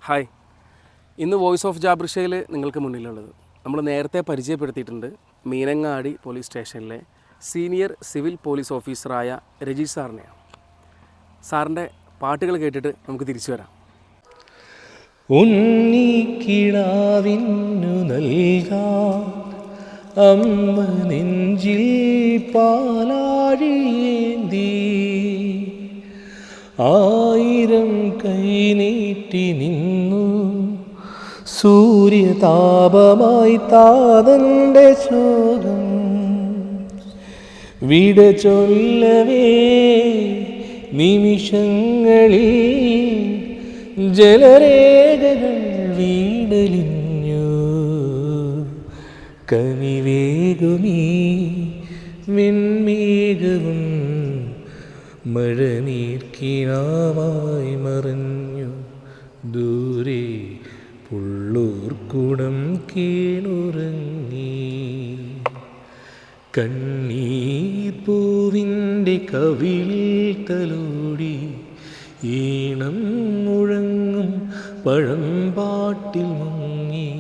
Hi, ഇന്ന് voice of ജാബ്രിഷയിൽ നിങ്ങൾക്ക് മുന്നിലുള്ളത് നമ്മൾ നേരത്തെ പരിചയപ്പെടുത്തിയിട്ടുണ്ട്. മീനങ്ങാടി പോലീസ് സ്റ്റേഷനിലെ സീനിയർ സിവിൽ പോലീസ് ഓഫീസറായ രജി സാറിനെയാണ്. സാറിൻ്റെ പാട്ടുകൾ കേട്ടിട്ട് നമുക്ക് തിരിച്ചു വരാം. ഉണ്ണിക്കിടാവിന്നു നൽകാൻ അമ്മ നെഞ്ചിൽ പാലാഴിയേന്തി, ആയിരം കൈനീട്ടി നിന്നു സൂര്യതാപമായി താതന്റെ ശോകം. വിട ചൊല്ലവേ നിമിഷങ്ങളിൽ ജലരേഖകൾ വീടലിഞ്ഞു. കനിവേകുമീ വെൺമേഘവും മഴനീർക്കിനാവായി മറഞ്ഞു. ദൂരെ പുള്ളൂർക്കുടം കീണുറങ്ങി. കണ്ണീർ പൂവിൻ്റെ കവിളിൽ തലോടി ഈണം മുഴങ്ങും പഴമ്പാട്ടിൽ മുങ്ങി.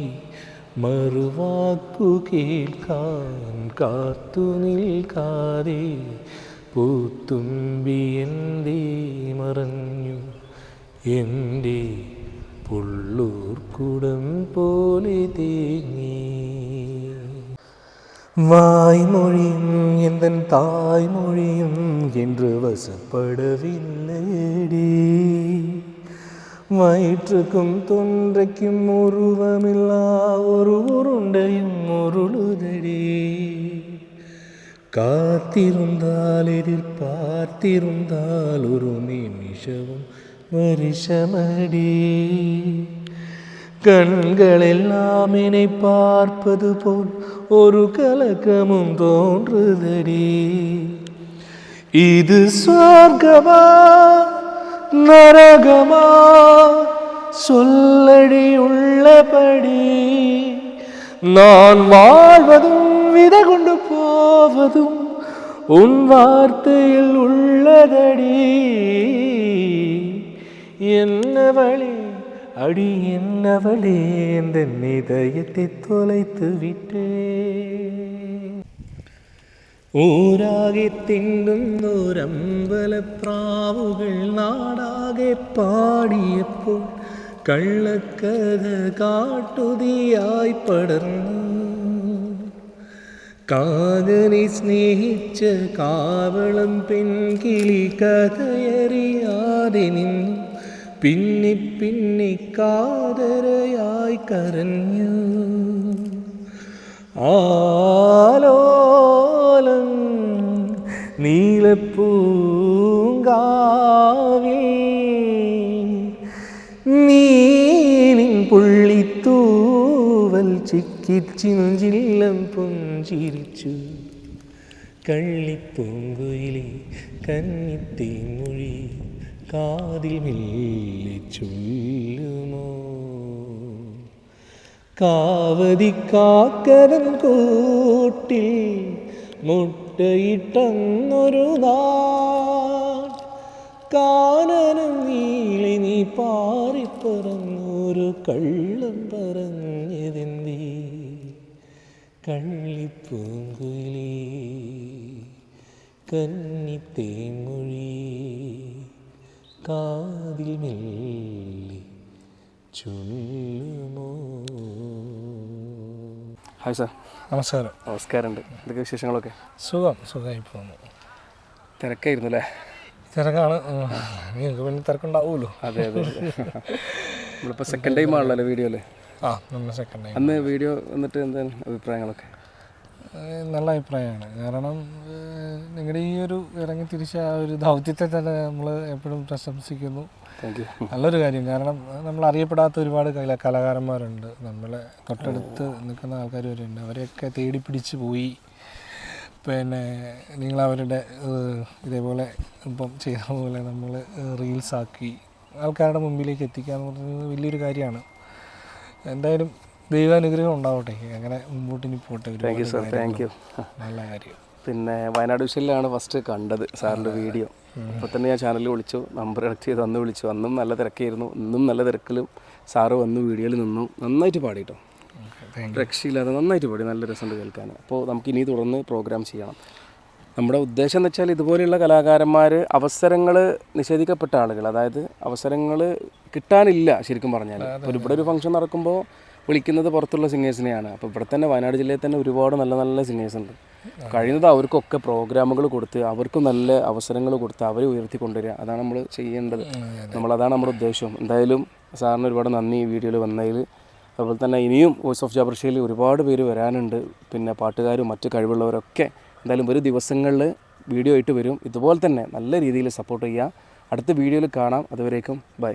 മറുവാക്കു കേൾക്കാൻ കാത്തു നിൽക്കാതെ പൂത്തുമ്പി എന്തേ മറഞ്ഞു. എൻ്റെ പുള്ളൂർക്കുടം പോലെ തേങ്ങി. വായ്മൊഴിയും എന്തൻ തായ്മൊഴിയും என்று வசப்படவில்லையடி. വയற்றுക്കും തൊണ്ടയ്ക്കും ഉരുവമില്ല ഒരു ഉരുണ്ടയും ഉരുളുതടി. കാത്തിരുന്നാൽ എതിർപ്പാർത്തിരുന്നാൽ ഒരു നിമിഷവും வருஷமடி. கண்களெல்லாம் என்னை பார்ப்பது போல் ஒரு கலக்கமும் தோன்றுதடி. இது சொர்க்கமா நரகமா சொல்லடி உள்ளபடி. நான் வாழ்வதும் விதை கொண்டு போவதும் உன் வார்த்தையில் உள்ளதடி. என்னவளே அடி என்னவளே இந்த இதயத்தை தொலைத்து விட்டே. ഊരാകെ തിണ്ടുന്നൊരമ്പലപ്രാവുകൾ നാടാകെ പാടിയപ്പോൾ കള്ളക്കഥ കാട്ടുതീയായി പടർന്നു. കാകനെ സ്നേഹിച്ച കാവളം പെൺകിളി കഥയറിയാതെ നിന്നു. പിന്നെ പിന്നെ കാതരയായി കരഞ്ഞു. ആലോലം നീലപ്പൂങ്കാവിൽ നീനിൻ പുള്ളിത്തൂവൽ ചിക്കിച്ചിഞ്ചില്ലം പുഞ്ചിരിച്ചു. കള്ളിപ്പൂങ്കുയിലെ കന്നിത്തേൻമൊഴി കാതിൽ മെല്ലെ ചൊല്ലുമോ. കാവതി കാക്കരൻ കൂട്ടിൽ മുട്ടയിട്ടൊരു നാൾ കാനനം നീളി നീ പാറിപ്പറന്നൊരു കള്ളം പറഞ്ഞതെന്തേ. കള്ളിപ്പൂങ്കുയിലേ കന്നിത്തേൻമൊഴി കാതിൽ മെല്ലെ ചൊല്ലുമോ. Hi sir. നമസ്കാരം. നമസ്കാരമുണ്ട്. എന്തൊക്കെ വിശേഷങ്ങളൊക്കെ? സുഖമായി പോകുന്നു. തിരക്കായിരുന്നു അല്ലേ? തിരക്കാണ്. നിങ്ങൾക്ക് പിന്നെ തിരക്കുണ്ടാവുമല്ലോ. അതെ അതെ. നമ്മളിപ്പോൾ സെക്കൻഡ് ടൈം ആണല്ലോ വീഡിയോയിൽ. നമ്മൾ സെക്കൻഡ് ടൈം. അന്ന് വീഡിയോ വന്നിട്ട് എന്താണ് അഭിപ്രായങ്ങളൊക്കെ? നല്ല അഭിപ്രായമാണ്. കാരണം നിങ്ങളുടെ ഈ ഒരു ഇറങ്ങി തിരിച്ച ആ ഒരു ദൗത്യത്തെ തന്നെ നമ്മൾ എപ്പോഴും പ്രശംസിക്കുന്നു. നല്ലൊരു കാര്യം. കാരണം നമ്മൾ അറിയപ്പെടാത്ത ഒരുപാട് കലാകാരന്മാരുണ്ട്, നമ്മളെ തൊട്ടടുത്ത് നിൽക്കുന്ന ആൾക്കാർ വരെയുണ്ട്. അവരെയൊക്കെ തേടി പിടിച്ച് പോയി പിന്നെ നിങ്ങളവരുടെ ഇതേപോലെ ഇപ്പം ചെയ്ത പോലെ നമ്മൾ റീൽസാക്കി ആൾക്കാരുടെ മുമ്പിലേക്ക് എത്തിക്കുക എന്ന് പറയുന്നത് വലിയൊരു കാര്യമാണ്. എന്തായാലും ദൈവാനുഗ്രഹം ഉണ്ടാവട്ടെ. അങ്ങനെ മുമ്പോട്ട് ഇനി പോട്ടെ. നല്ല കാര്യം. പിന്നെ വയനാട് വിഷയിലാണ് ഫസ്റ്റ് കണ്ടത് സാറിൻ്റെ വീഡിയോ. അപ്പോൾ തന്നെ ഞാൻ ചാനലിൽ വിളിച്ചു, നമ്പർ കണക്ട് ചെയ്ത് അന്ന് വിളിച്ചു. അന്നും നല്ല തിരക്കായിരുന്നു, ഇന്നും നല്ല തിരക്കിലും സാറ് വന്ന് വീഡിയോയിൽ നിന്നു. നന്നായിട്ട് പാടി കേട്ടോ, രക്ഷയില്ലാതെ നന്നായിട്ട് പാടി, നല്ല രസമുണ്ട് കേൾക്കാൻ. അപ്പോൾ നമുക്ക് ഇനി തുടർന്ന് പ്രോഗ്രാം ചെയ്യണം. നമ്മുടെ ഉദ്ദേശം എന്ന് വെച്ചാൽ ഇതുപോലെയുള്ള കലാകാരന്മാർ, അവസരങ്ങൾ നിഷേധിക്കപ്പെട്ട ആളുകൾ, അതായത് അവസരങ്ങൾ കിട്ടാനില്ല ശരിക്കും പറഞ്ഞാൽ. ഇപ്പോൾ ഇവിടെ ഒരു ഫംഗ്ഷൻ നടക്കുമ്പോൾ വിളിക്കുന്നത് പുറത്തുള്ള സിംഗേഴ്സിനെയാണ്. അപ്പോൾ ഇവിടെ തന്നെ വയനാട് ജില്ലയിൽ തന്നെ ഒരുപാട് നല്ല നല്ല സിംഗേഴ്സ് ഉണ്ട്. കഴിയുന്നത് അവർക്കൊക്കെ പ്രോഗ്രാമുകൾ കൊടുത്ത് അവർക്കും നല്ല അവസരങ്ങൾ കൊടുത്ത് അവരെ ഉയർത്തി കൊണ്ടുവരിക, അതാണ് നമ്മൾ ചെയ്യേണ്ടത്. അതാണ് നമ്മുടെ ഉദ്ദേശം. എന്തായാലും സാറിന് ഒരുപാട് നന്ദി ഈ വീഡിയോയിൽ വന്നതിൽ. അതുപോലെ തന്നെ ഇനിയും വോയിസ് ഓഫ് ജാബർഷയിൽ ഒരുപാട് പേര് വരാനുണ്ട്. പിന്നെ പാട്ടുകാരും മറ്റ് കഴിവുള്ളവരൊക്കെ എന്തായാലും ഒരു ദിവസങ്ങളിൽ വീഡിയോ ആയിട്ട് വരും. ഇതുപോലെ തന്നെ നല്ല രീതിയിൽ സപ്പോർട്ട് ചെയ്യുക. അടുത്ത വീഡിയോയിൽ കാണാം. അതുവരേക്കും ബൈ.